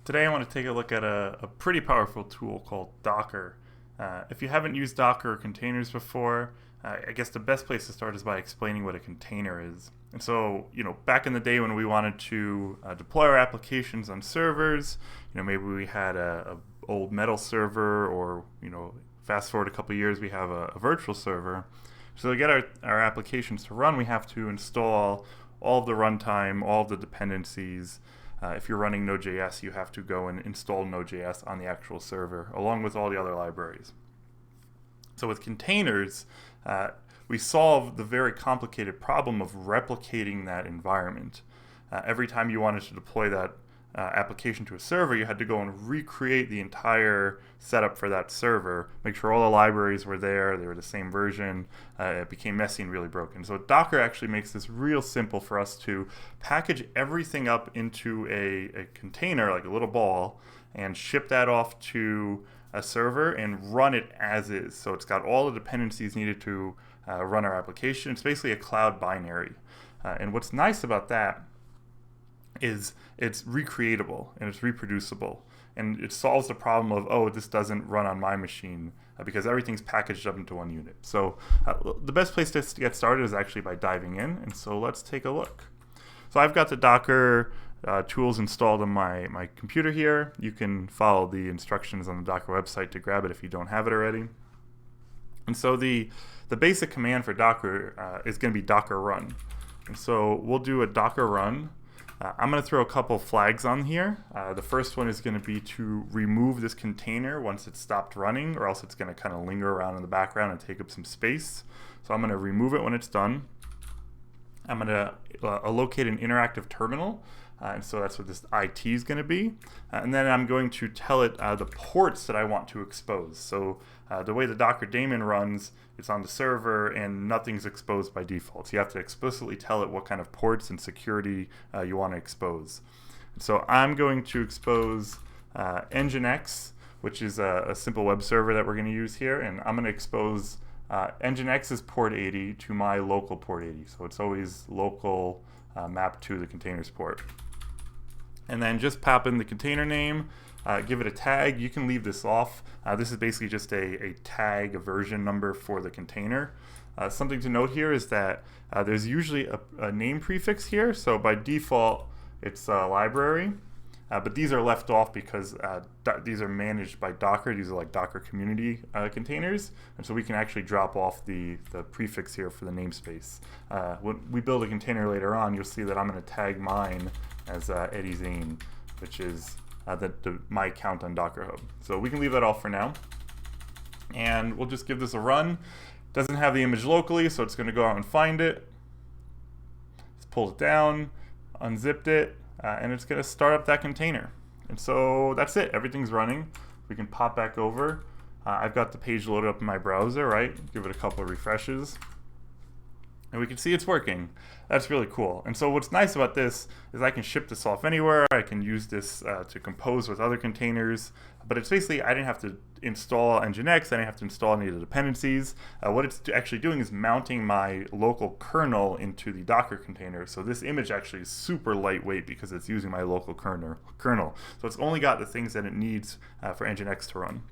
Today I want to take a look at a pretty powerful tool called Docker. If you haven't used Docker or containers before, I guess the best place to start is by explaining what a container is. And so, back in the day when we wanted to deploy our applications on servers, maybe we had a old metal server, or fast forward a couple of years, we have a virtual server. So to get our applications to run, we have to install all of the runtime, all of the dependencies. If you're running Node.js, you have to go and install Node.js on the actual server, along with all the other libraries. So with containers, we solve the very complicated problem of replicating that environment. Every time you wanted to deploy that application to a server, you had to go and recreate the entire setup for that server, make sure all the libraries were there, they were the same version. It became messy and really broken. So Docker actually makes this real simple for us to package everything up into a container, like a little ball, and ship that off to a server and run it as is. So it's got all the dependencies needed to run our application. It's basically a cloud binary. And what's nice about that is it's recreatable and it's reproducible, and it solves the problem of, oh, this doesn't run on my machine, because everything's packaged up into one unit. So the best place to get started is actually by diving in, and so let's take a look. So I've got the Docker tools installed on my computer here. You can follow the instructions on the Docker website to grab it if you don't have it already. And so the basic command for Docker is going to be docker run. And so we'll do a docker run. I'm going to throw a couple flags on here. The first one is going to be to remove this container once it's stopped running, or else it's going to kind of linger around in the background and take up some space. So I'm going to remove it when it's done. I'm going to allocate an interactive terminal, and so that's what this IT is going to be. And then I'm going to tell it the ports that I want to expose. So the way the Docker daemon runs, it's on the server and nothing's exposed by default. So you have to explicitly tell it what kind of ports and security you want to expose. So I'm going to expose Nginx, which is a simple web server that we're going to use here, and I'm going to expose Nginx's port 80 to my local port 80. So it's always local mapped to the containers port. And then just pop in the container name, give it a tag. You can leave this off. This is basically just a tag, a version number for the container. Something to note here is that there's usually a name prefix here. So by default, it's library. But these are left off because these are managed by Docker. These are like Docker community containers. And so we can actually drop off the prefix here for the namespace. When we build a container later on, you'll see that I'm going to tag mine as Eddie Zane, which is my account on Docker Hub. So we can leave that off for now. And we'll just give this a run. Doesn't have the image locally, so it's going to go out and find it. Let's pull it down, unzipped it, and it's going to start up that container. And so that's it. Everything's running. We can pop back over. I've got the page loaded up in my browser, right? Give it a couple of refreshes. And we can see it's working. That's really cool. And so what's nice about this is I can ship this off anywhere. I can use this to compose with other containers. But it's basically, I didn't have to install Nginx. I didn't have to install any of the dependencies. What it's actually doing is mounting my local kernel into the Docker container. So this image actually is super lightweight because it's using my local kernel. So it's only got the things that it needs for Nginx to run.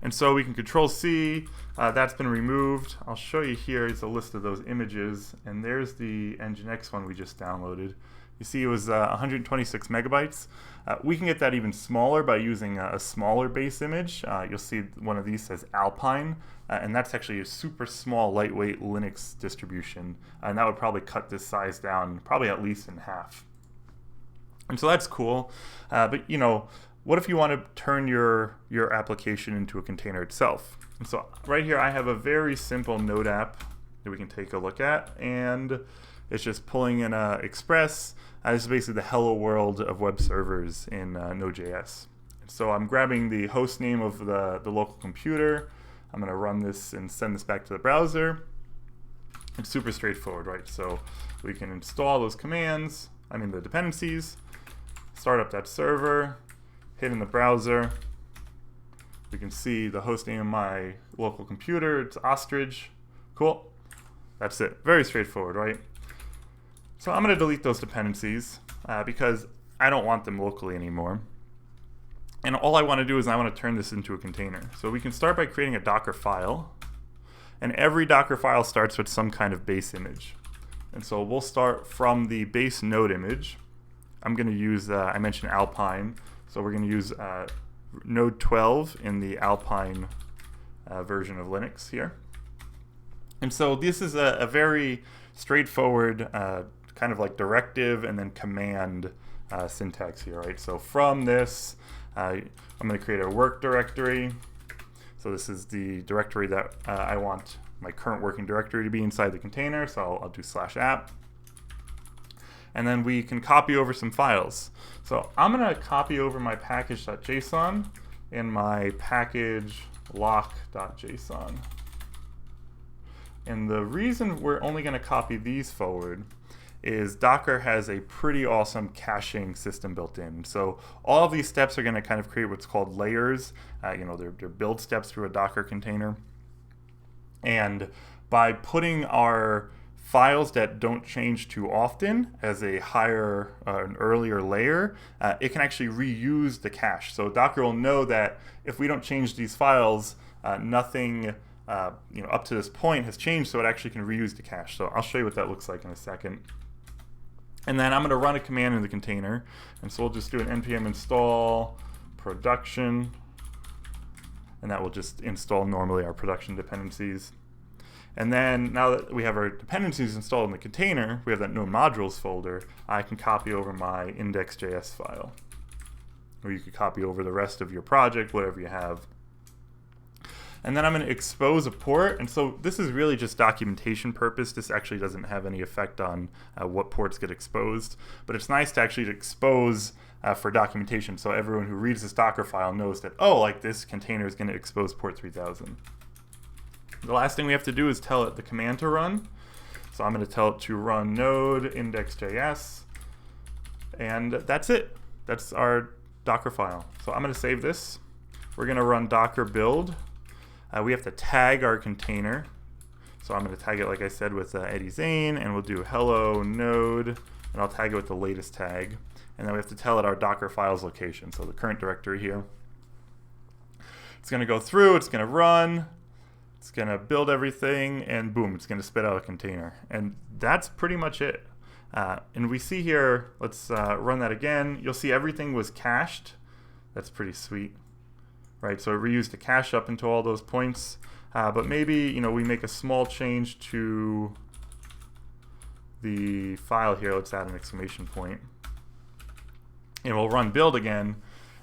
And so we can control C, that's been removed. I'll show you here is a list of those images, and there's the Nginx one we just downloaded. You see it was 126 megabytes. We can get that even smaller by using a smaller base image. You'll see one of these says Alpine, and that's actually a super small, lightweight Linux distribution, and that would probably cut this size down probably at least in half. And so that's cool, but what if you want to turn your application into a container itself? And so right here I have a very simple Node app that we can take a look at, and it's just pulling in Express. This is basically the hello world of web servers in Node.js. And so I'm grabbing the host name of the local computer. I'm going to run this and send this back to the browser. It's super straightforward, right? So we can install those commands, the dependencies, start up that server, hit in the browser. We can see the host name of my local computer. It's Ostrich. Cool. That's it. Very straightforward, right? So I'm going to delete those dependencies because I don't want them locally anymore. And all I want to do is I want to turn this into a container. So we can start by creating a dockerfile. And every Dockerfile starts with some kind of base image. And so we'll start from the base node image. I'm going to use, I mentioned Alpine. So we're going to use Node 12 in the Alpine version of Linux here. And so this is a very straightforward kind of like directive and then command syntax here, right? So from this, I'm going to create a work directory. So this is the directory that I want my current working directory to be inside the container. So I'll do /app. And then we can copy over some files. So I'm going to copy over my package.json in my package lock.json. And the reason we're only going to copy these forward is Docker has a pretty awesome caching system built in. So all of these steps are going to kind of create what's called layers. They're build steps through a Docker container. And by putting our files that don't change too often as a higher, an earlier layer, it can actually reuse the cache. So Docker will know that if we don't change these files, nothing up to this point has changed, so it actually can reuse the cache. So I'll show you what that looks like in a second. And then I'm going to run a command in the container. And so we'll just do an npm install production. And that will just install normally our production dependencies. And then now that we have our dependencies installed in the container, we have that node modules folder, I can copy over my index.js file. Or you could copy over the rest of your project, whatever you have. And then I'm going to expose a port. And so this is really just documentation purpose. This actually doesn't have any effect on what ports get exposed. But it's nice to actually expose for documentation. So everyone who reads this Docker file knows that, oh, like this container is going to expose port 3000. The last thing we have to do is tell it the command to run. So I'm going to tell it to run node index.js. And that's it. That's our Docker file. So I'm going to save this. We're going to run docker build. We have to tag our container. So I'm going to tag it, like I said, with Eddie Zane, and we'll do hello node, and I'll tag it with the latest tag. And then we have to tell it our Docker files location, so the current directory here. It's going to go through, it's going to run, it's going to build everything, and boom, it's going to spit out a container. And that's pretty much it. And we see here, let's run that again. You'll see everything was cached. That's pretty sweet. Right, so it reused the cache up into all those points, but maybe we make a small change to the file here. Let's add an exclamation point, and we'll run build again.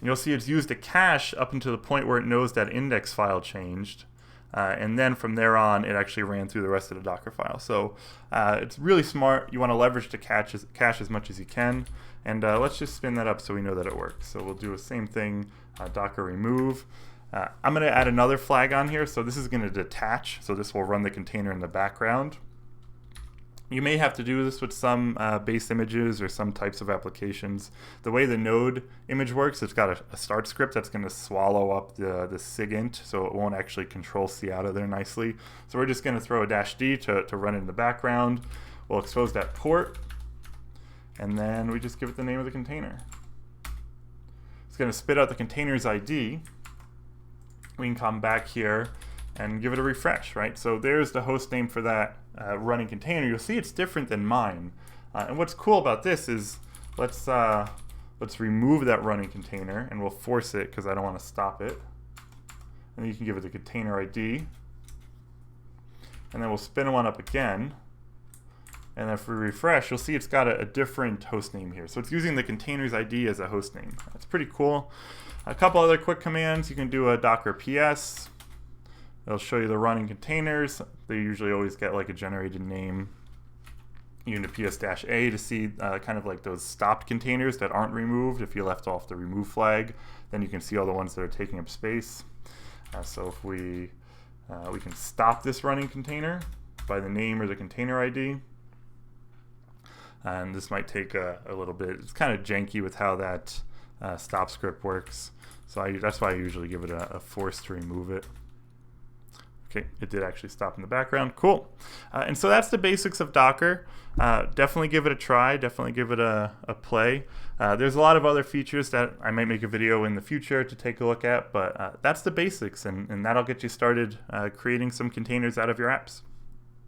And you'll see it's used a cache up until the point where it knows that index file changed, and then from there on, it actually ran through the rest of the Docker file. So it's really smart. You want to leverage the cache as much as you can, and let's just spin that up so we know that it works. So we'll do the same thing. Docker remove. I'm going to add another flag on here. So this is going to detach. So this will run the container in the background. You may have to do this with some base images or some types of applications. The way the node image works, it's got a start script that's going to swallow up the SIGINT, so it won't actually Control-C out of there nicely. So we're just going to throw a -d to run it in the background. We'll expose that port, and then we just give it the name of the container. It's going to spit out the container's ID. We can come back here and give it a refresh, right? So there's the host name for that running container. You'll see it's different than mine. And what's cool about this is let's remove that running container, and we'll force it because I don't want to stop it. And then you can give it the container ID. And then we'll spin one up again. And if we refresh, you'll see it's got a different host name here. So it's using the container's ID as a host name. That's pretty cool. A couple other quick commands. You can do a docker ps. It'll show you the running containers. They usually always get like a generated name. You can do ps-a to see kind of like those stopped containers that aren't removed. If you left off the remove flag, then you can see all the ones that are taking up space. So if we can stop this running container by the name or the container ID. And this might take a little bit. It's kind of janky with how that stop script works. So that's why I usually give it a force to remove it. Okay, it did actually stop in the background. Cool. And so that's the basics of Docker. Definitely give it a try. Definitely give it a play. There's a lot of other features that I might make a video in the future to take a look at, but that's the basics, and that'll get you started creating some containers out of your apps.